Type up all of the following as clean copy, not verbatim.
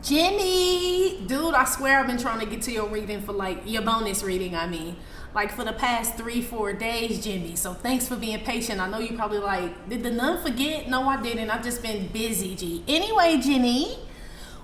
Jimmy, dude, I swear I've been trying to get to your reading for like your bonus reading. I mean, like for the past 3-4 days, Jimmy. So thanks for being patient. I know you probably like, did the nun forget? No, I didn't. I've just been busy, G. Anyway, Jimmy,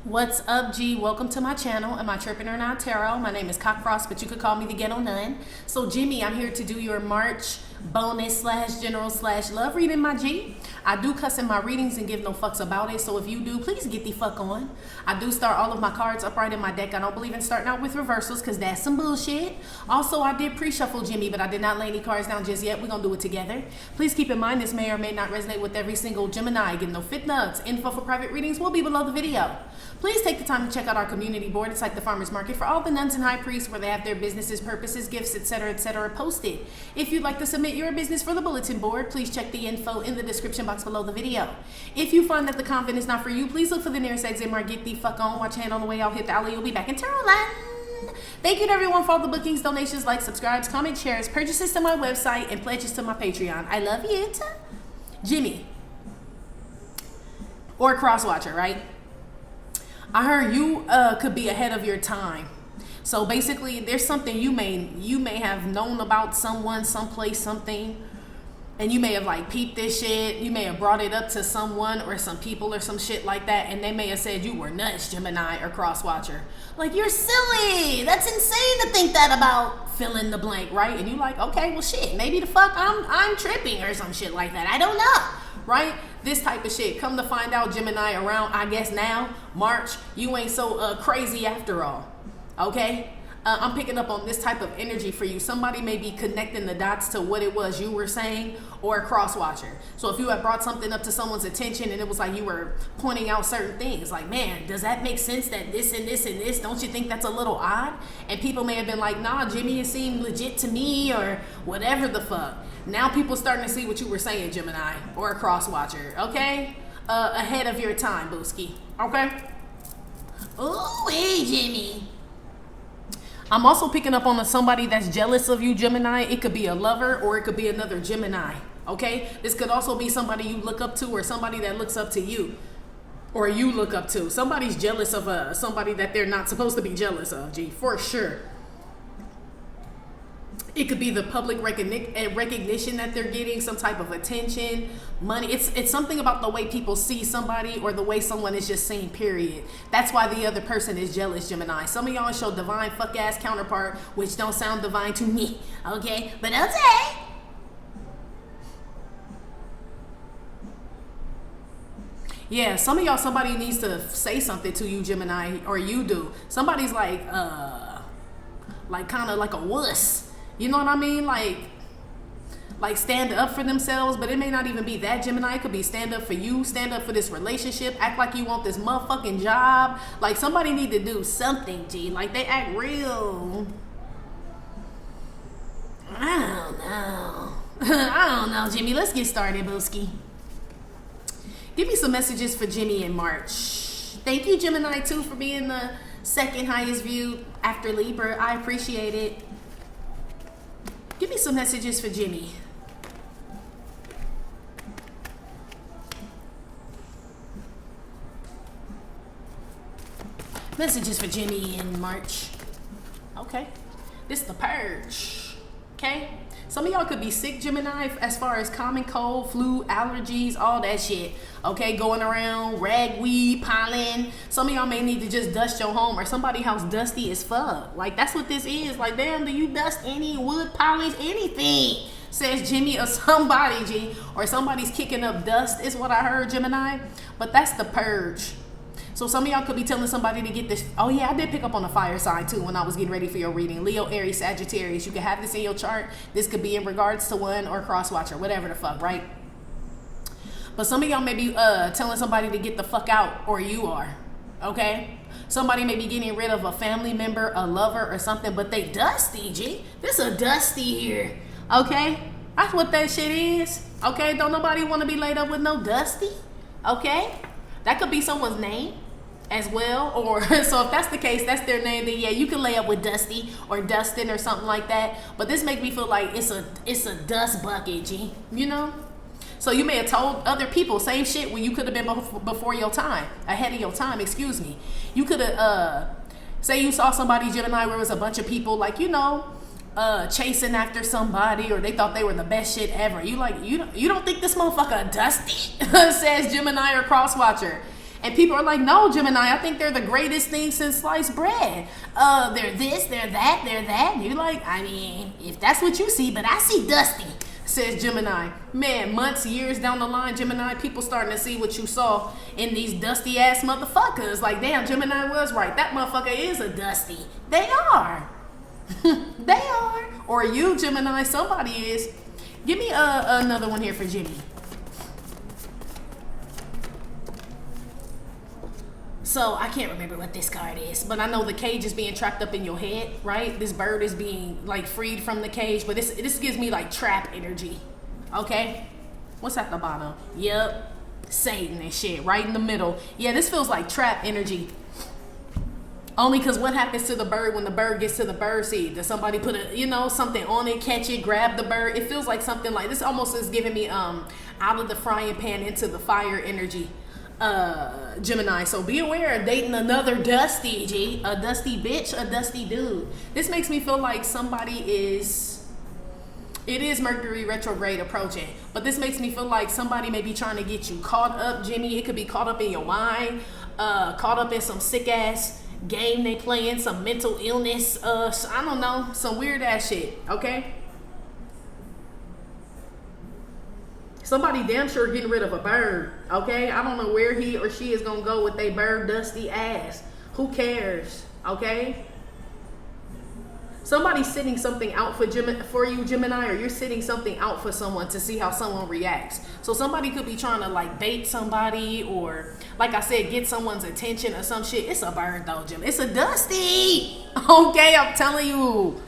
what's up, G? Welcome to my channel, amitrippinornawtarotbooking Tarot. My name is Cockfrost, but you could call me the Ghetto Nun. So, Jimmy, I'm here to do your March bonus / general / love reading, my G. I do cuss in my readings and give no fucks about it, so if you do, please get the fuck on. I do start all of my cards upright in my deck. I don't believe in starting out with reversals because that's some bullshit. Also, I did pre-shuffle, Jimmy, but I did not lay any cards down just yet. We're gonna do it together. Please keep in mind this may or may not resonate with every single Gemini. Get no fit nugs. Info for private readings will be below the video. Please take the time to check out our community board. It's like the farmer's market for all the nuns and high priests where they have their businesses, purposes, gifts, etc., posted. If you'd like to submit your business for the bulletin board, please check the info in the description box below the video. If you find that the convent is not for you, please look for the nearest exit mark. Get the fuck on. Watch hand on the way out. Hit the alley. You'll be back in tarot land. Thank you to everyone for all the bookings, donations, likes, subscribes, comments, shares, purchases to my website, and pledges to my Patreon. I love you. Jimmy. Or crosswatcher, right? I heard you could be ahead of your time. So basically, there's something you may have known about someone, someplace, something, and you may have like peeped this shit. You may have brought it up to someone or some people or some shit like that, and they may have said you were nuts, Gemini or crosswatcher. Like, you're silly. That's insane to think that about fill in the blank, right? And you like, okay, well shit, maybe the fuck I'm tripping or some shit like that. I don't know, right? This type of shit. Come to find out, Gemini, around, I guess now, March, you ain't so crazy after all. Okay? I'm picking up on this type of energy for you. Somebody may be connecting the dots to what it was you were saying, or a crosswatcher. So if you had brought something up to someone's attention and it was like you were pointing out certain things, like, man, does that make sense that this and this and this? Don't you think that's a little odd? And people may have been like, nah, Jimmy, it seemed legit to me, or whatever the fuck. Now people starting to see what you were saying, Gemini, or a crosswatcher, okay? Ahead of your time, Booski, okay? Ooh, hey, Jimmy. I'm also picking up on somebody that's jealous of you, Gemini. It could be a lover or it could be another Gemini, okay? This could also be somebody you look up to or somebody that looks up to you or you look up to. Somebody's jealous of somebody that they're not supposed to be jealous of, G, for sure. It could be the public recognition that they're getting, some type of attention, money. It's something about the way people see somebody or the way someone is just seen, period. That's why the other person is jealous, Gemini. Some of y'all show divine fuck-ass counterpart, which don't sound divine to me, okay? But okay. Yeah, some of y'all, somebody needs to say something to you, Gemini, or you do. Somebody's like kind of like a wuss. You know what I mean? Like stand up for themselves, but it may not even be that, Gemini. It could be stand up for you, stand up for this relationship, act like you want this motherfucking job. Like, somebody need to do something, G. Like, they act real. I don't know. I don't know, Jimmy. Let's get started, Booski. Give me some messages for Jimmy in March. Thank you, Gemini, too, for being the second highest viewed after Libra. I appreciate it. Give me some messages for Jimmy. Messages for Jimmy in March. Okay. This is the purge. Okay. Some of y'all could be sick, Gemini, as far as common cold, flu, allergies, all that shit. Okay, going around, ragweed, pollen. Some of y'all may need to just dust your home, or somebody's house dusty as fuck. Like, that's what this is. Like, damn, do you dust any wood, polish, anything? Says Jimmy or somebody, G. Or somebody's kicking up dust is what I heard, Gemini. But that's the purge. So some of y'all could be telling somebody to get this. Oh yeah, I did pick up on the fire sign too when I was getting ready for your reading. Leo, Aries, Sagittarius. You can have this in your chart. This could be in regards to one or crosswatcher, whatever the fuck, right? But some of y'all may be telling somebody to get the fuck out, or you are, okay? Somebody may be getting rid of a family member, a lover, or something, but they dusty, G. This a dusty here, okay? That's what that shit is, okay? Don't nobody want to be laid up with no dusty, okay? That could be someone's name as well, or so if that's the case, that's their name, then yeah, you can lay up with Dusty or Dustin or something like that. But this makes me feel like it's a dust bucket, G, you know? So you may have told other people same shit when you could have been before your time, ahead of your time, excuse me. You could have, say you saw somebody, Gemini, where it was a bunch of people like, you know, chasing after somebody, or they thought they were the best shit ever. You like, you don't think this motherfucker dusty, says Gemini or Crosswatcher. And people are like, no, Gemini, I think they're the greatest thing since sliced bread. They're this, they're that, they're that. And you're like, I mean, if that's what you see, but I see dusty, says Gemini. Man, months, years down the line, Gemini, people starting to see what you saw in these dusty ass motherfuckers. Like, damn, Gemini was right. That motherfucker is a dusty. They are. They are. Or you, Gemini, somebody is. Give me another one here for Jimmy. So I can't remember what this card is, but I know the cage is being trapped up in your head, right? This bird is being like freed from the cage, but this gives me like trap energy. Okay? What's at the bottom? Yep. Satan and shit, right in the middle. Yeah, this feels like trap energy. Only because what happens to the bird when the bird gets to the bird seed? Does somebody put a, you know, something on it, catch it, grab the bird? It feels like something like this. Almost is giving me out of the frying pan into the fire energy. Gemini, so be aware of dating another dusty, G. A dusty bitch, a dusty dude. This makes me feel like somebody is, it is Mercury retrograde approaching, but this makes me feel like somebody may be trying to get you caught up, Jimmy. It could be caught up in your mind, caught up in some sick ass game they playing, some mental illness, I don't know, some weird ass shit, okay? Somebody damn sure getting rid of a bird, okay? I don't know where he or she is gonna go with their bird dusty ass. Who cares, okay? Somebody's sitting something out for you, Gemini, or you're sitting something out for someone to see how someone reacts. So somebody could be trying to like bait somebody, or like I said, get someone's attention or some shit. It's a bird though, Jim. It's a dusty, okay? I'm telling you.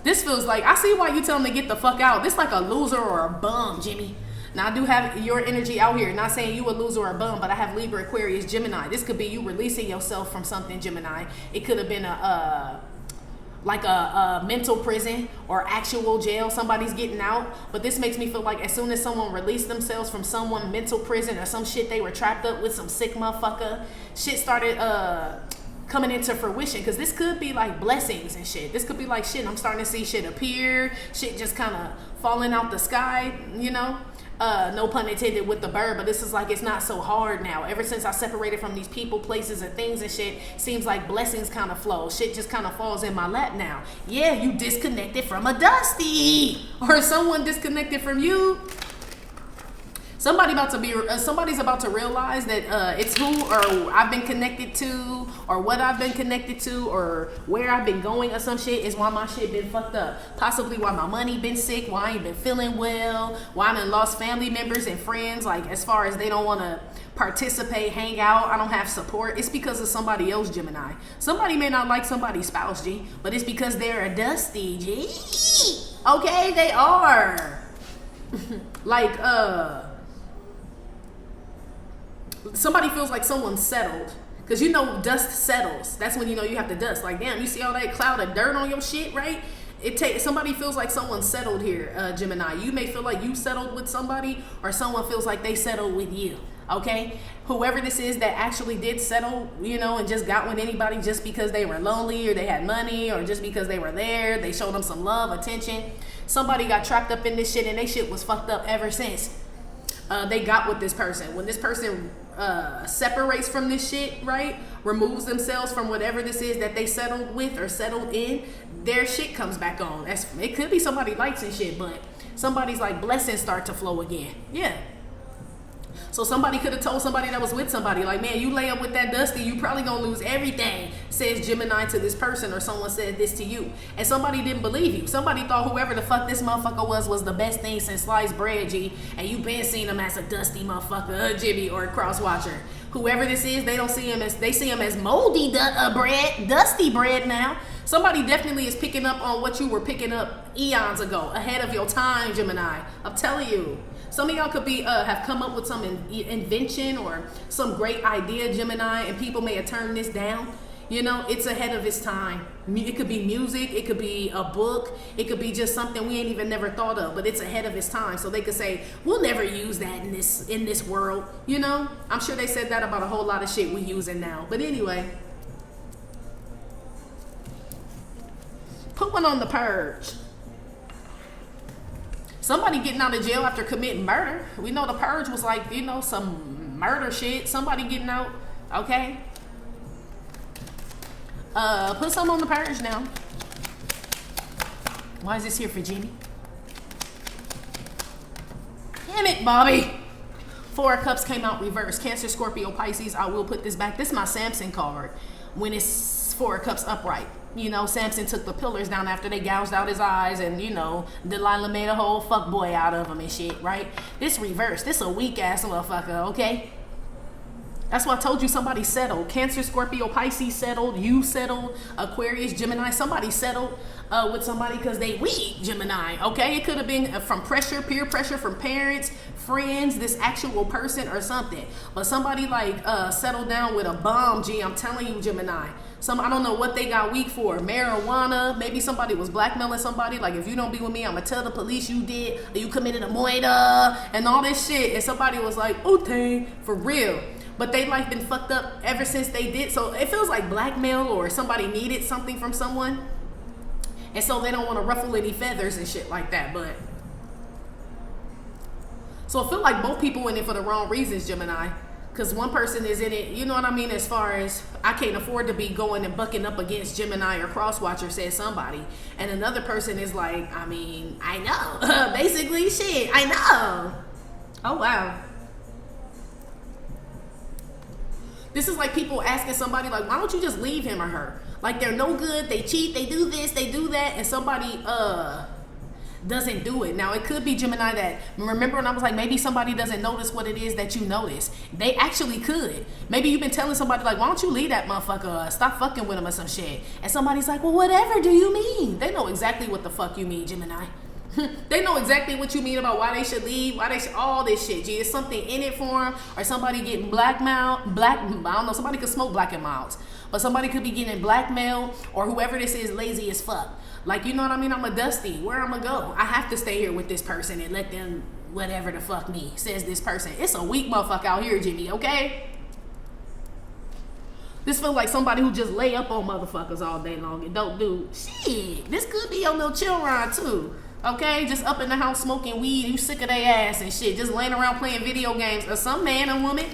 This feels like, I see why you tell them to get the fuck out. This like a loser or a bum, Jimmy. Now, I do have your energy out here. Not saying you a loser or a bum, but I have Libra, Aquarius, Gemini. This could be you releasing yourself from something, Gemini. It could have been a mental prison or actual jail. Somebody's getting out. But this makes me feel like as soon as someone released themselves from someone mental prison or some shit they were trapped up with, some sick motherfucker, shit started coming into fruition, because this could be like blessings and shit. This could be like shit, I'm starting to see shit appear, shit just kind of falling out the sky, you know, no pun intended with the bird, but this is like, it's not so hard now. Ever since I separated from these people, places, and things and shit, seems like blessings kind of flow. Shit just kind of falls in my lap now. Yeah, you disconnected from a dusty, or someone disconnected from you. Somebody's about to realize that it's who or I've been connected to, or what I've been connected to, or where I've been going or some shit is why my shit been fucked up. Possibly why my money been sick, why I ain't been feeling well, why I done lost family members and friends, like as far as they don't want to participate, hang out, I don't have support. It's because of somebody else, Gemini. Somebody may not like somebody's spouse, G, but it's because they're a dusty, G. Okay, they are. Like, somebody feels like someone's settled, because you know dust settles. That's when you know you have to dust. Like, damn, you see all that cloud of dirt on your shit, right? Somebody feels like someone's settled here, Gemini. You may feel like you settled with somebody, or someone feels like they settled with you, okay? Whoever this is that actually did settle, you know, and just got with anybody just because they were lonely, or they had money, or just because they were there, they showed them some love, attention. Somebody got trapped up in this shit, and they shit was fucked up ever since they got with this person. When this person separates from this shit, right, removes themselves from whatever this is that they settled with or settled in, their shit comes back on. It could be somebody likes and shit, but somebody's like blessings start to flow again. Yeah. So somebody could have told somebody that was with somebody, like, man, you lay up with that dusty, you probably gonna lose everything, says Gemini to this person, or someone said this to you. And somebody didn't believe you. Somebody thought whoever the fuck this motherfucker was the best thing since sliced bread, G. And you been seeing him as a dusty motherfucker, Jimmy, or a crosswatcher. Whoever this is, they see him as moldy bread, dusty bread now. Somebody definitely is picking up on what you were picking up eons ago, ahead of your time, Gemini. I'm telling you. Some of y'all could be have come up with some invention or some great idea, Gemini, and people may have turned this down. You know, it's ahead of its time. It could be music, it could be a book, it could be just something we ain't even never thought of, but it's ahead of its time. So they could say, we'll never use that in this world. You know, I'm sure they said that about a whole lot of shit we using now. But anyway, put one on the purge. Somebody getting out of jail after committing murder. We know the purge was like, you know, some murder shit. Somebody getting out, okay? Put some on the purge now. Why is this here for Jenny? Damn it, Bobby. 4 of Cups came out reversed. Cancer, Scorpio, Pisces. I will put this back. This is my Samson card. When it's 4 of Cups upright. You know, Samson took the pillars down after they gouged out his eyes, and, you know, Delilah made a whole fuck boy out of him and shit, right? This reverse. This a weak ass motherfucker, okay? That's why I told you somebody settled. Cancer, Scorpio, Pisces settled. You settled. Aquarius, Gemini. Somebody settled with somebody because they weak, Gemini. Okay? It could have been from pressure, peer pressure from parents, friends, this actual person or something. But somebody like settled down with a bomb, G. I'm telling you, Gemini. I don't know what they got weak for. Marijuana. Maybe somebody was blackmailing somebody. Like, if you don't be with me, I'm going to tell the police you did. Or you committed a murder. And all this shit. And somebody was like, okay, for real. But they life been fucked up ever since they did. So it feels like blackmail or somebody needed something from someone. And so they don't want to ruffle any feathers and shit like that. But so I feel like both people in it for the wrong reasons, Gemini. Because one person is in it, you know what I mean, as far as I can't afford to be going and bucking up against Gemini or Crosswatcher, said somebody. And another person is like, I mean, I know. Basically, shit, I know. Oh, wow. This is like people asking somebody, like, why don't you just leave him or her? Like, they're no good, they cheat, they do this, they do that, and somebody doesn't do it. Now, it could be Gemini that, remember when I was like, maybe somebody doesn't notice what it is that you notice. They actually could. Maybe you've been telling somebody, like, why don't you leave that motherfucker, stop fucking with him or some shit. And somebody's like, well, whatever do you mean? They know exactly what the fuck you mean, Gemini. They know exactly what you mean about why they should leave, why they should, all this shit. Gee, is something in it for them, or somebody getting blackmailed, I don't know, somebody could smoke black and milds, but somebody could be getting blackmailed, or whoever this is lazy as fuck. Like, you know what I mean? I'm a Dusty. Where I'm gonna go? I have to stay here with this person and let them whatever the fuck me, says this person. It's a weak motherfucker out here, Jimmy, okay? This feels like somebody who just lay up on motherfuckers all day long and don't do shit. This could be your little chill ride too. Okay, just up in the house smoking weed, you sick of their ass and shit, just laying around playing video games, or some man or woman.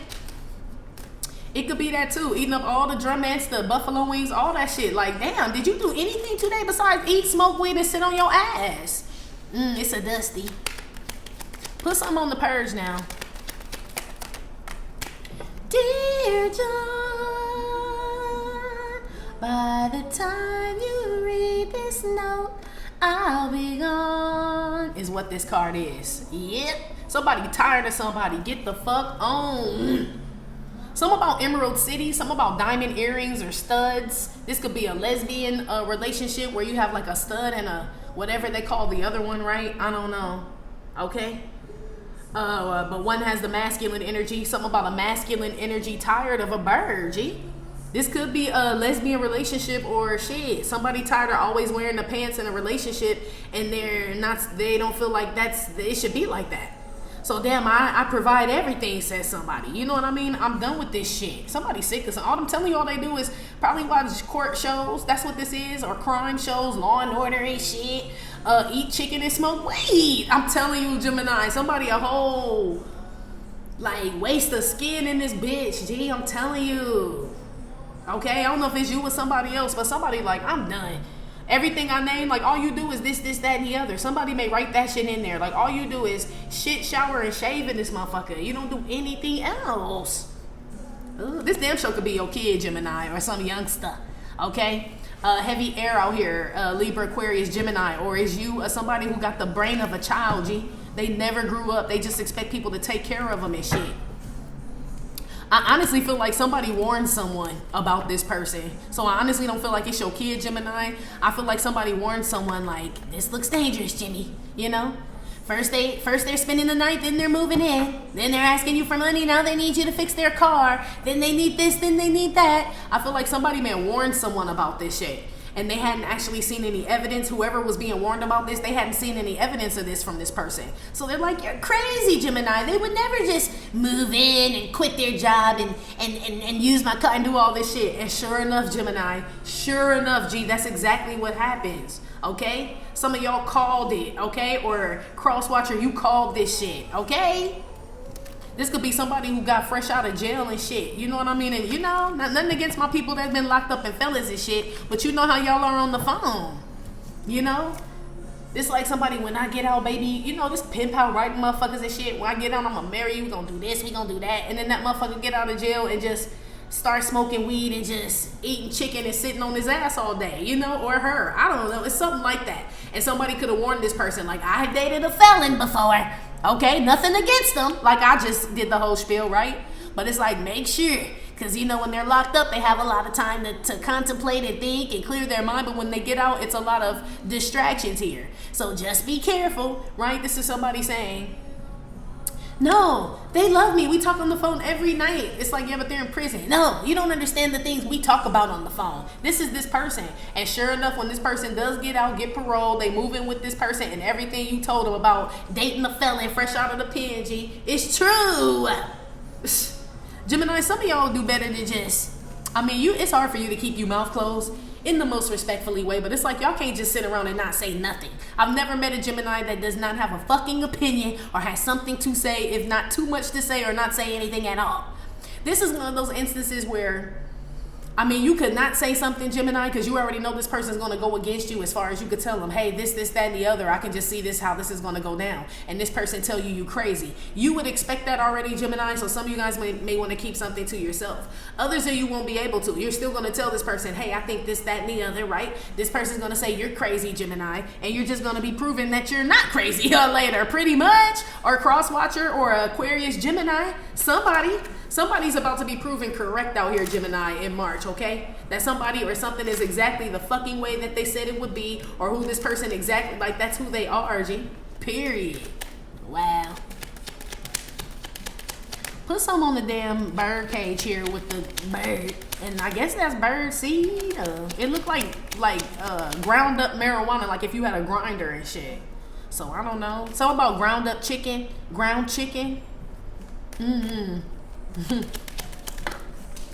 It could be that too, eating up all the drumettes, the buffalo wings, all that shit. Like, damn, did you do anything today besides eat, smoke weed, and sit on your ass? It's a Dusty. Put something on the purge now. Dear John, by the time you read this note, I'll be gone, is what this card is. Yep. Somebody tired of somebody. Get the fuck on. Some about Emerald City, some about diamond earrings or studs. This could be a lesbian relationship where you have like a stud and a whatever they call the other one, right? I don't know. Okay. But one has the masculine energy. Something about a masculine energy tired of a bird, G. This could be a lesbian relationship or shit. Somebody tired of always wearing the pants in a relationship and they don't feel like it should be like that. So damn, I provide everything, says somebody. You know what I mean? I'm done with this shit. Somebody's sick because all I'm telling you, all they do is probably watch court shows. That's what this is, or crime shows, Law and Order and shit. Eat chicken and smoke weed. I'm telling you, Gemini, somebody a whole like waste of skin in this bitch. Gee, I'm telling you. Okay, I don't know if it's you or somebody else, but somebody like, I'm done. Everything I name, like all you do is this, that, and the other. Somebody may write that shit in there. Like all you do is shit, shower, and shave in this motherfucker. You don't do anything else. Ooh, this damn show could be your kid, Gemini, or some youngster. Okay? Heavy air out here, Libra, Aquarius, Gemini. Or is you somebody who got the brain of a child, G? They never grew up. They just expect people to take care of them and shit. I honestly feel like somebody warned someone about this person. So I honestly don't feel like it's your kid, Gemini. I feel like somebody warned someone like, this looks dangerous, Jimmy. You know? First they're spending the night, then they're moving in, then they're asking you for money, now they need you to fix their car, then they need this, then they need that. I feel like somebody may have warned someone about this shit, and they hadn't actually seen any evidence. Whoever was being warned about this, they hadn't seen any evidence of this from this person. So they're like, you're crazy, Gemini. They would never just move in and quit their job and use my car and do all this shit. And sure enough, Gemini, sure enough, G, that's exactly what happens. Okay? Some of y'all called it, okay? Or Crosswatcher, you called this shit, okay? This could be somebody who got fresh out of jail and shit. You know what I mean? And you know, nothing against my people that's been locked up in fellas and shit, but you know how y'all are on the phone. You know? It's like somebody, when I get out, baby, you know, this pimp out writing motherfuckers and shit. When I get out, I'm gonna marry you, we gonna do this, we gonna do that. And then that motherfucker get out of jail and just start smoking weed and just eating chicken and sitting on his ass all day, you know, or her. I don't know. It's something like that. And somebody could have warned this person, like, I dated a felon before. Okay, nothing against them. Like, I just did the whole spiel, right? But it's like, make sure. Because, you know, when they're locked up, they have a lot of time to contemplate and think and clear their mind. But when they get out, it's a lot of distractions here. So just be careful, right? This is somebody saying, no, they love me. We talk on the phone every night. It's like, yeah, but they're in prison. No, you don't understand the things we talk about on the phone. This is this person. And sure enough, when this person does get out, get parole, they move in with this person, and everything you told them about dating a felon fresh out of the pen, G, it's true. Gemini, some of y'all do better than just, I mean, it's hard for you to keep your mouth closed in the most respectfully way, but it's like y'all can't just sit around and not say nothing. I've never met a Gemini that does not have a fucking opinion or has something to say, if not too much to say, or not say anything at all. This is one of those instances where, I mean, you could not say something, Gemini, because you already know this person's going to go against you, as far as you could tell them, hey, this, that, and the other. I can just see this, how this is going to go down. And this person tell you crazy. You would expect that already, Gemini, so some of you guys may want to keep something to yourself. Others of you won't be able to. You're still going to tell this person, hey, I think this, that, and the other, right? This person's going to say you're crazy, Gemini, and you're just going to be proving that you're not crazy later, pretty much. Or Crosswatcher or Aquarius, Gemini, Somebody's about to be proven correct out here, Gemini, in March, okay? That somebody or something is exactly the fucking way that they said it would be, or who this person exactly, like, that's who they are, G. Period. Wow. Put some on the damn bird cage here with the bird. And I guess that's bird seed. It looked like ground up marijuana, like if you had a grinder and shit. So, I don't know. Something about ground up chicken, ground chicken.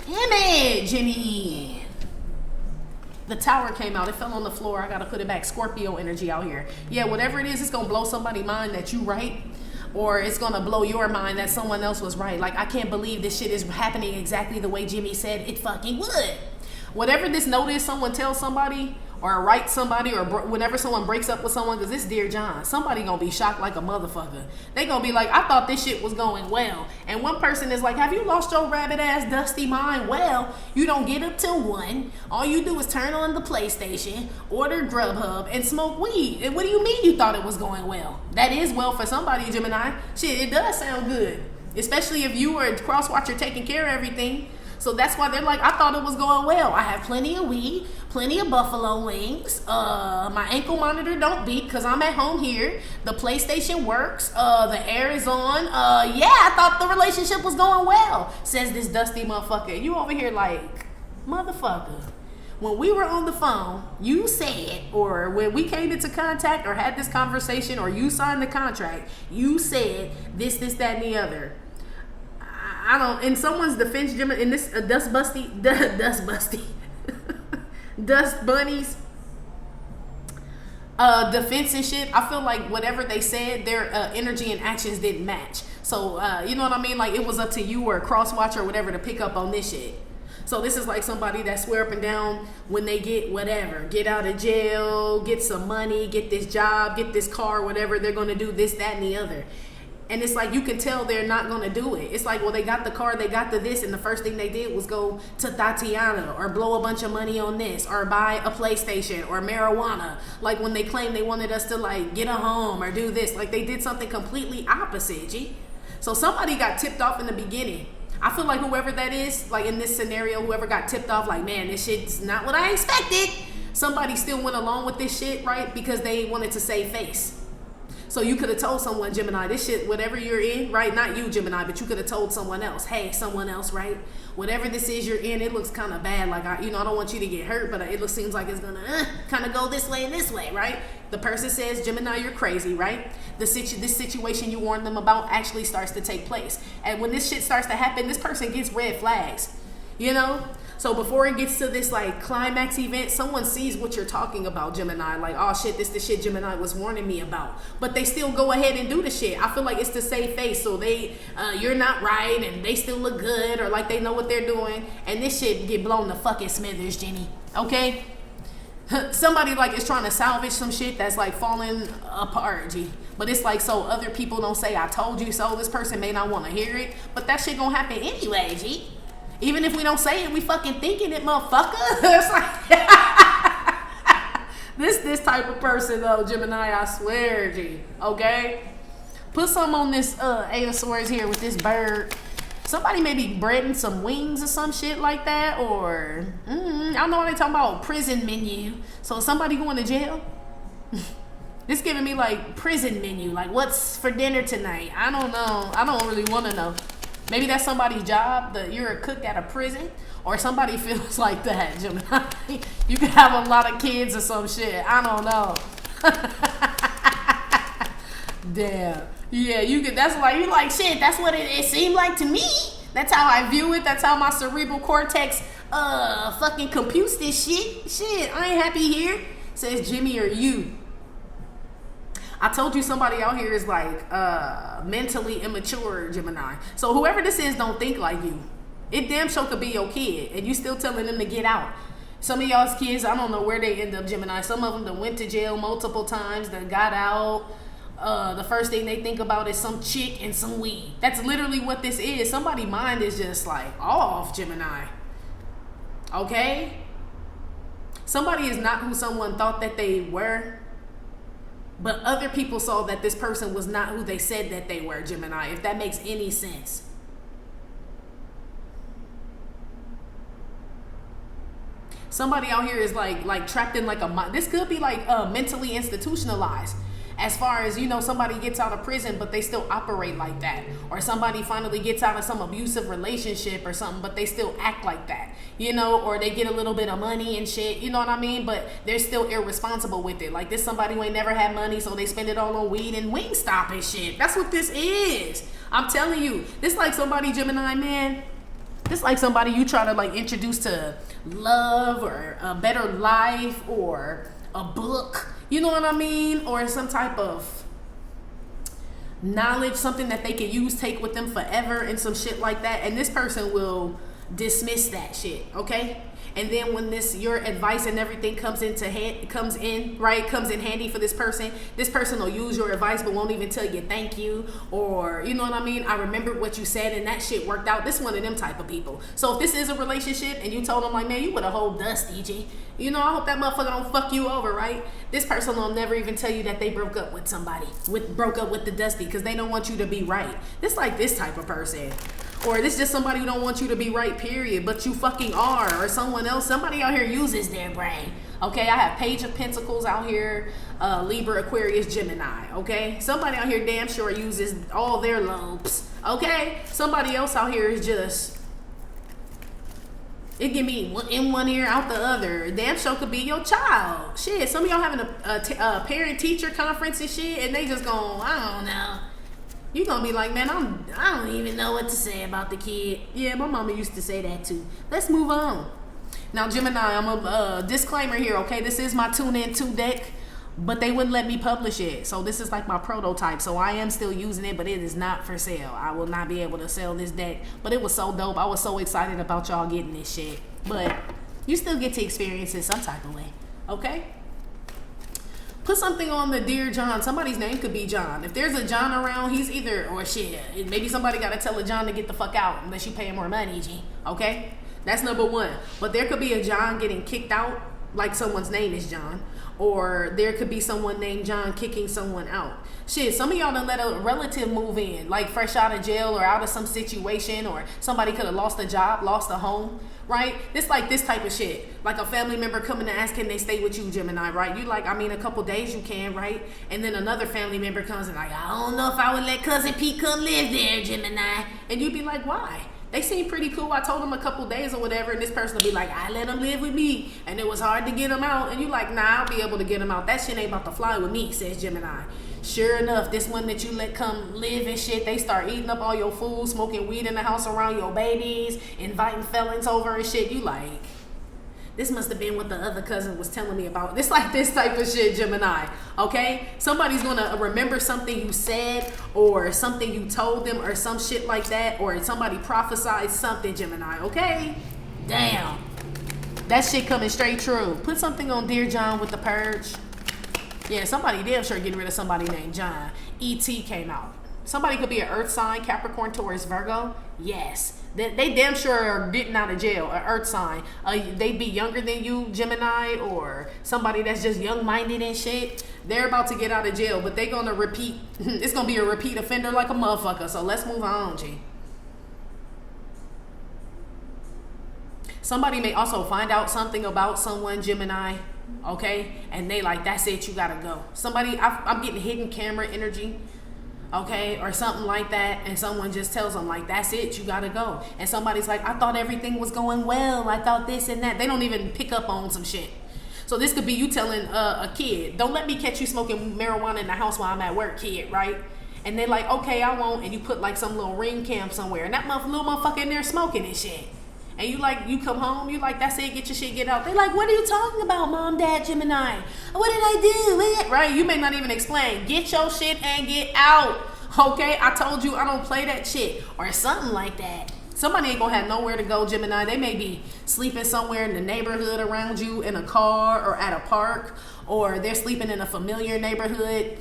Image in. The tower came out. It fell on the floor. I gotta put it back. Scorpio energy out here. Yeah, whatever it is, it's gonna blow somebody's mind that you right, or it's gonna blow your mind that someone else was right. Like, I can't believe this shit is happening exactly the way Jimmy said it fucking would. Whatever this note is, someone tells somebody or write somebody, or whenever someone breaks up with someone, because it's Dear John, somebody gonna be shocked like a motherfucker. They gonna be like, I thought this shit was going well. And one person is like, have you lost your rabbit ass dusty mind? Well, you don't get up till 1. All you do is turn on the PlayStation, order Grubhub, and smoke weed. And what do you mean you thought it was going well? That is well for somebody, Gemini. Shit, it does sound good. Especially if you were a Crosswatcher taking care of everything. So that's why they're like, I thought it was going well. I have plenty of weed, plenty of buffalo wings. My ankle monitor don't beep because I'm at home here. The PlayStation works. The air is on. Yeah, I thought the relationship was going well, says this dusty motherfucker. You over here like, motherfucker. When we were on the phone, you said, or when we came into contact or had this conversation, or you signed the contract, you said this, that, and the other. I don't, in someone's defense, Jim, in this Dust Bunny's defense and shit, I feel like whatever they said, their energy and actions didn't match. So, you know what I mean? Like, it was up to you or a Crosswatcher or whatever to pick up on this shit. So this is like somebody that swear up and down when they get whatever, get out of jail, get some money, get this job, get this car, whatever, they're going to do this, that, and the other. And it's like, you can tell they're not going to do it. It's like, well, they got the car, they got the this, and the first thing they did was go to Tatiana or blow a bunch of money on this or buy a PlayStation or marijuana. Like when they claimed they wanted us to like get a home or do this, like they did something completely opposite, G. So somebody got tipped off in the beginning. I feel like whoever that is, like in this scenario, whoever got tipped off, like, man, this shit's not what I expected. Somebody still went along with this shit, right? Because they wanted to save face. So you could have told someone, Gemini, this shit, whatever you're in, right? Not you, Gemini, but you could have told someone else, hey, someone else, right? Whatever this is you're in, it looks kind of bad. Like, I don't want you to get hurt, but seems like it's going to kind of go this way and this way, right? The person says, Gemini, you're crazy, right? This situation you warned them about actually starts to take place. And when this shit starts to happen, this person gets red flags, you know? So before it gets to this like climax event, someone sees what you're talking about, Gemini. Like, oh shit, this the shit Gemini was warning me about. But they still go ahead and do the shit. I feel like it's to save face. So you're not right and they still look good or like they know what they're doing. And this shit get blown to fucking smithers, Jenny. Okay? Somebody like is trying to salvage some shit that's like falling apart, G. But it's like so other people don't say I told you so. This person may not want to hear it. But that shit gonna happen anyway, G. Even if we don't say it, we fucking thinking it, motherfucker. It's like this type of person though, Gemini, I swear, G. Okay? Put some on this Eight of Swords here with this bird. Somebody may be breading some wings or some shit like that, or I don't know why they talking about prison menu. So somebody going to jail? This giving me like prison menu, like what's for dinner tonight? I don't know. I don't really want to know. Maybe that's somebody's job, that you're a cook at a prison, or somebody feels like that, Gemini. You could have a lot of kids or some shit. I don't know. Damn. Yeah, you could. That's like you like shit. That's what it seemed like to me. That's how I view it. That's how my cerebral cortex fucking computes this shit. Shit, I ain't happy here. Says Jimmy or you. I told you somebody out here is like mentally immature, Gemini. So whoever this is don't think like you. It damn sure could be your kid, and you still telling them to get out. Some of y'all's kids, I don't know where they end up, Gemini. Some of them that went to jail multiple times, that got out. The first thing they think about is some chick and some weed. That's literally what this is. Somebody's mind is just like off, Gemini. Okay? Somebody is not who someone thought that they were. But other people saw that this person was not who they said that they were, Gemini, if that makes any sense. Somebody out here is like trapped in like this could be like mentally institutionalized. As far as, somebody gets out of prison, but they still operate like that. Or somebody finally gets out of some abusive relationship or something, but they still act like that. Or they get a little bit of money and shit, you know what I mean? But they're still irresponsible with it. Like this somebody who ain't never had money, so they spend it all on weed and Wingstop and shit. That's what this is. I'm telling you. This like somebody, Gemini, man. This like somebody you try to like introduce to love or a better life or a book. You know what I mean? Or some type of knowledge, something that they can use, take with them forever and some shit like that. And this person will dismiss that shit, okay? And then when your advice and everything comes in handy for this person will use your advice but won't even tell you thank you, or you know what I mean? I remembered what you said and that shit worked out. This one of them type of people. So if this is a relationship and you told them like, man, you would have whole dusty, G. I hope that motherfucker don't fuck you over, right? This person will never even tell you that they broke up with somebody, broke up with the dusty, because they don't want you to be right. This like this type of person. Or this just somebody who don't want you to be right, period, but you fucking are. Or somebody out here uses their brain. Okay, I have Page of Pentacles out here, Libra, Aquarius, Gemini. Okay, somebody out here damn sure uses all their lobes. Okay, somebody else out here is just, it give me in one ear, out the other. Damn sure could be your child. Shit, some of y'all having a parent-teacher conference and shit, and they just going, I don't know. You gonna be like, man, I don't even know what to say about the kid. Yeah, my mama used to say that too. Let's move on. Now, Gemini, I'm a disclaimer here, okay? This is my tune-in 2 deck, but they wouldn't let me publish it. So this is like my prototype. So I am still using it, but it is not for sale. I will not be able to sell this deck. But it was so dope. I was so excited about y'all getting this shit. But you still get to experience it some type of way, okay? Put something on the Dear John. Somebody's name could be John. If there's a John around, he's either, or shit, maybe somebody got to tell a John to get the fuck out unless you pay him more money, G. Okay? That's number one. But there could be a John getting kicked out like someone's name is John. Or there could be someone named John kicking someone out. Shit, some of y'all done let a relative move in, like fresh out of jail or out of some situation, or somebody could have lost a job, lost a home, right? It's like this type of shit. Like a family member coming to ask, can they stay with you, Gemini, right? You like, I mean, a couple days you can, right? And then another family member comes and like, I don't know if I would let cousin Pete come live there, Gemini. And you'd be like, why? They seem pretty cool. I told them a couple days or whatever, and this person will be like, I let them live with me, and it was hard to get them out. And you like, nah, I'll be able to get them out. That shit ain't about to fly with me, says Gemini. Sure enough, this one that you let come live and shit, they start eating up all your food, smoking weed in the house around your babies, inviting felons over and shit. You like, this must have been what the other cousin was telling me about. It's like this type of shit, Gemini, okay? Somebody's gonna remember something you said or something you told them or some shit like that, or somebody prophesied something, Gemini, okay? Damn. That shit coming straight true. Put something on Dear John with the purge. Yeah, somebody damn sure getting rid of somebody named John. E.T. came out. Somebody could be an earth sign, Capricorn, Taurus, Virgo. Yes. They damn sure are getting out of jail, an earth sign. They be younger than you, Gemini, or somebody that's just young-minded and shit. They're about to get out of jail, but they're going to repeat. It's going to be a repeat offender like a motherfucker. So let's move on, G. Somebody may also find out something about someone, Gemini, okay? And they like, that's it, you got to go. Somebody, I'm getting hidden camera energy. Okay, or something like that, and someone just tells them like, that's it, you gotta go. And somebody's like, I thought everything was going well, I thought this and that. They don't even pick up on some shit. So this could be you telling a kid, don't let me catch you smoking marijuana in the house while I'm at work, kid, right? And they're like, okay, I won't. And you put like some little ring cam somewhere, and that little motherfucker in there smoking and shit. And you like, you come home, you like, that's it, get your shit, get out. They like, what are you talking about, Mom, Dad, Gemini? What did I do? Right? You may not even explain. Get your shit and get out. Okay? I told you I don't play that shit. Or something like that. Somebody ain't gonna have nowhere to go, Gemini. They may be sleeping somewhere in the neighborhood around you, in a car or at a park, or they're sleeping in a familiar neighborhood.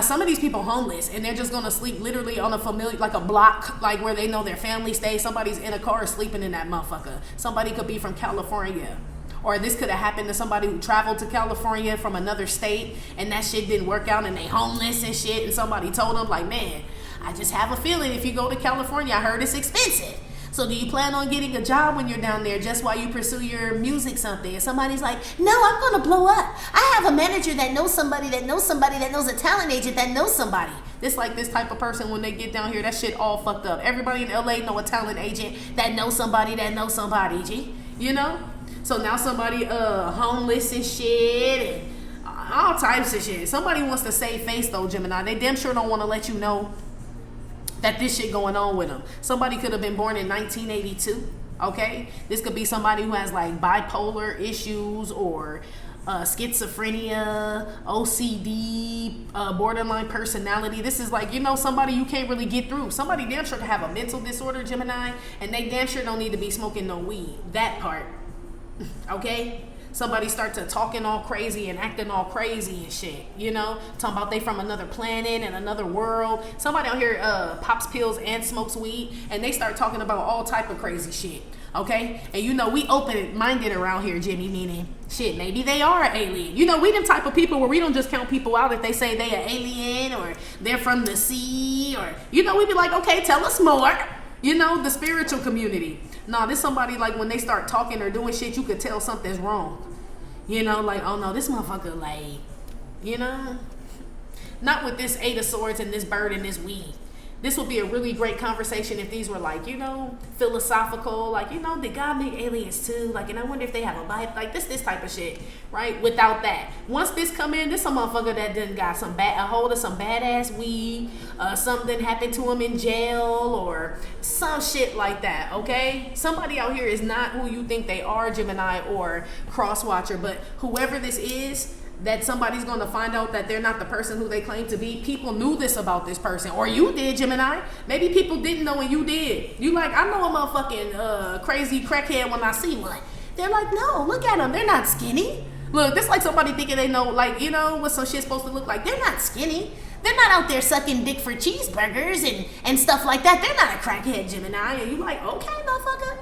Some of these people homeless, and they're just gonna sleep literally on a familiar, like a block, like where they know their family stays. Somebody's in a car sleeping in that motherfucker. Somebody could be from California, or this could have happened to somebody who traveled to California from another state, and that shit didn't work out, and they homeless and shit. And somebody told them like, man, I just have a feeling if you go to California, I heard it's expensive. So do you plan on getting a job when you're down there just while you pursue your music something? And somebody's like, no, I'm going to blow up. I have a manager that knows somebody that knows somebody that knows a talent agent that knows somebody. This like this type of person, when they get down here, that shit all fucked up. Everybody in LA know a talent agent that knows somebody that knows somebody, G. You know? So now somebody homeless and shit and all types of shit. Somebody wants to save face though, Gemini. They damn sure don't want to let you know that this shit going on with them. Somebody could have been born in 1982, okay? This could be somebody who has like bipolar issues or schizophrenia, OCD, borderline personality. This is like, you know, somebody you can't really get through. Somebody damn sure could have a mental disorder, Gemini, and they damn sure don't need to be smoking no weed. That part, okay? Somebody start to talking all crazy and acting all crazy and shit, you know, talking about they from another planet and another world. Somebody out here pops pills and smokes weed, and they start talking about all type of crazy shit, okay? And you know, we open-minded around here, Jimmy, meaning shit, maybe they are an alien. You know, we them type of people where we don't just count people out if they say they an alien or they're from the sea, or, you know, we be like, okay, tell us more. You know, the spiritual community. No, this somebody like when they start talking or doing shit, you could tell something's wrong. You know, like, oh no, this motherfucker, like, you know, not with this 8 of Swords and this bird and this weed. This would be a really great conversation if these were like, you know, philosophical, like, you know, did God make aliens too? Like, and I wonder if they have a Bible, like this type of shit, right? Without that. Once this come in, this some motherfucker that done got a hold of some badass weed, something happened to him in jail or some shit like that, okay? Somebody out here is not who you think they are, Gemini or Crosswatcher, but whoever this is, that somebody's going to find out that they're not the person who they claim to be. People knew this about this person. Or you did, Gemini. Maybe people didn't know and you did. You like, I know a motherfucking crazy crackhead when I see one. They're like, no, look at them. They're not skinny. Look, this like somebody thinking they know, like, you know, what some shit's supposed to look like. They're not skinny. They're not out there sucking dick for cheeseburgers and stuff like that. They're not a crackhead, Gemini. And you like, okay, motherfucker.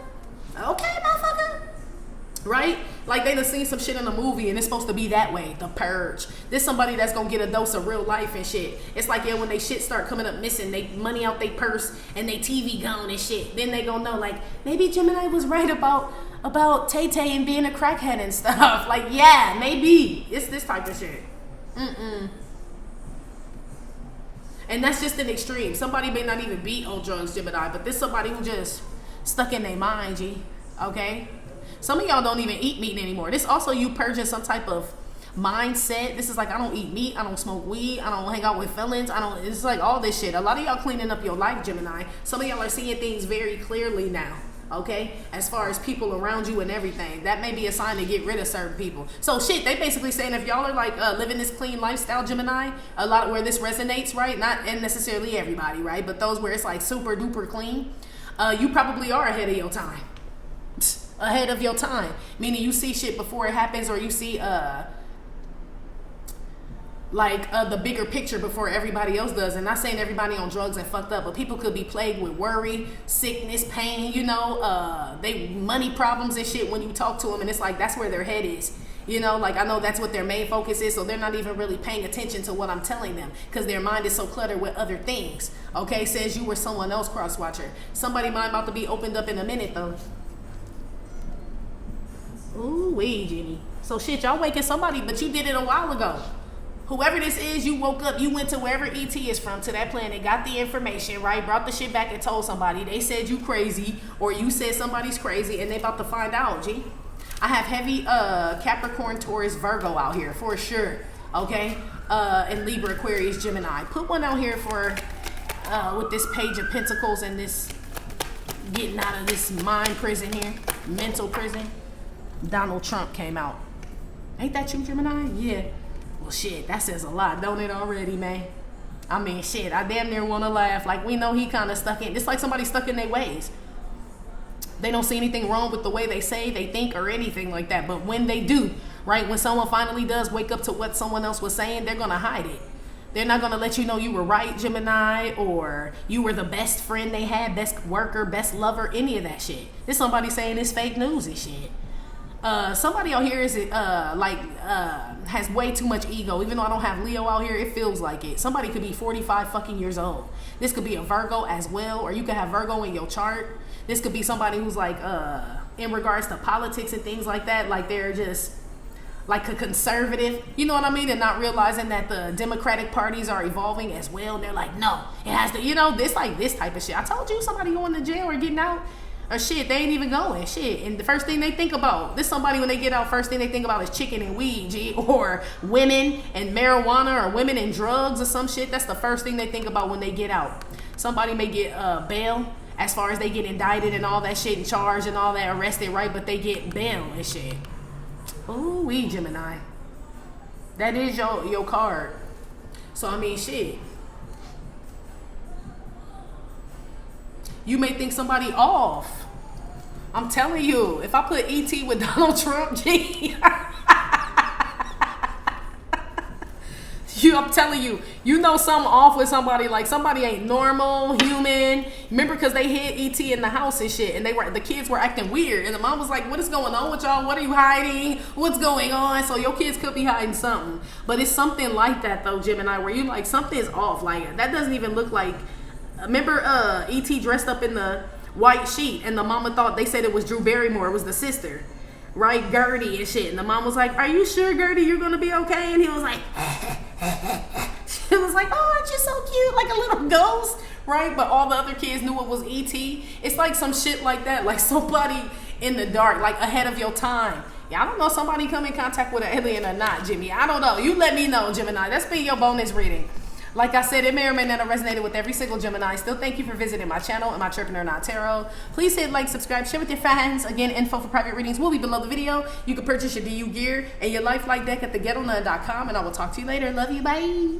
Okay, motherfucker. Right? Like they done seen some shit in a movie and it's supposed to be that way. The Purge. This somebody that's gonna get a dose of real life and shit. It's like, yeah, when they shit start coming up missing, they money out they purse and they TV gone and shit. Then they gonna know, like, maybe Gemini was right about Tay-Tay and being a crackhead and stuff. Like, yeah, maybe. It's this type of shit. And that's just an extreme. Somebody may not even be on drugs, Gemini, but this somebody who just stuck in their mind, G. Okay? Some of y'all don't even eat meat anymore. This also you purging some type of mindset. This is like, I don't eat meat, I don't smoke weed, I don't hang out with felons, it's like all this shit. A lot of y'all cleaning up your life, Gemini. Some of y'all are seeing things very clearly now. Okay, as far as people around you and everything, that may be a sign to get rid of certain people. So shit, they basically saying if y'all are like living this clean lifestyle, Gemini, a lot of where this resonates, right? Not and necessarily everybody, right? But those where it's like super duper clean, you probably are ahead of your time. Ahead of your time, meaning you see shit before it happens, or you see the bigger picture before everybody else does. And not saying everybody on drugs and fucked up, but people could be plagued with worry, sickness, pain, you know, they money problems and shit when you talk to them, and it's like that's where their head is, you know. Like I know that's what their main focus is, so they're not even really paying attention to what I'm telling them because their mind is so cluttered with other things. Okay, says you were someone else, cross watcher. Somebody mind about to be opened up in a minute though. Ooh wee, Jenny. So shit, y'all waking somebody, but you did it a while ago. Whoever this is, you woke up, you went to wherever ET is from, to that planet, got the information, right? Brought the shit back and told somebody. They said you crazy, or you said somebody's crazy, and they about to find out, G. I have heavy Capricorn, Taurus, Virgo out here, for sure, okay? And Libra, Aquarius, Gemini. Put one out here for, with this Page of Pentacles and this getting out of this mind prison here, mental prison. Donald Trump came out. Ain't that you, Gemini? Yeah. Well, shit, that says a lot, don't it already, man? I mean, shit, I damn near want to laugh. Like, we know he kind of stuck in. It's like somebody stuck in their ways. They don't see anything wrong with the way they say, they think, or anything like that. But when they do, right, when someone finally does wake up to what someone else was saying, they're going to hide it. They're not going to let you know you were right, Gemini, or you were the best friend they had, best worker, best lover, any of that shit. There's somebody saying it's fake news and shit. Somebody out here is has way too much ego. Even though I don't have Leo out here, it feels like it. Somebody could be 45 fucking years old. This could be a Virgo as well, or you could have Virgo in your chart. This could be somebody who's like in regards to politics and things like that, like they're just like a conservative, you know what I mean, and not realizing that the Democratic parties are evolving as well. They're like, no, it has to, you know, this like this type of shit. I told you, somebody going to jail or getting out. Or shit, they ain't even going, shit. And the first thing they think about, this somebody when they get out, first thing they think about is chicken and weed, G, or women and marijuana, or women and drugs or some shit. That's the first thing they think about when they get out. Somebody may get bail, as far as they get indicted and all that shit and charged and all that, arrested, right? But they get bail and shit. Ooh, wee, Gemini. That is your card. So, I mean, shit. You may think somebody off. I'm telling you, if I put ET with Donald Trump, G, I'm telling you, you know something off with somebody, like somebody ain't normal, human. Remember, because they hid ET in the house and shit, and the kids were acting weird, and the mom was like, what is going on with y'all? What are you hiding? What's going on? So your kids could be hiding something. But it's something like that though, Gemini, where you like, something's off. Like, that doesn't even look like, remember E.T. dressed up in the white sheet, and the mama thought, they said it was Drew Barrymore, it was the sister, right, Gertie and shit, and the mom was like, are you sure, Gertie, you're gonna be okay? And he was like, she was like, oh, aren't you so cute, like a little ghost, right? But all the other kids knew it was E.T. It's like some shit like that, like somebody in the dark, like ahead of your time. Yeah, I don't know if somebody come in contact with an alien or not, Jimmy. I don't know. You let me know, Gemini. That's been your bonus reading. Like I said, it may or may not have resonated with every single Gemini. Still, thank you for visiting my channel, Amitrippinornawtarotbooking Not Tarot. Please hit like, subscribe, share with your friends. Again, info for private readings will be below the video. You can purchase your DU gear and your lifelike deck at theghettonun.com, and I will talk to you later. Love you. Bye.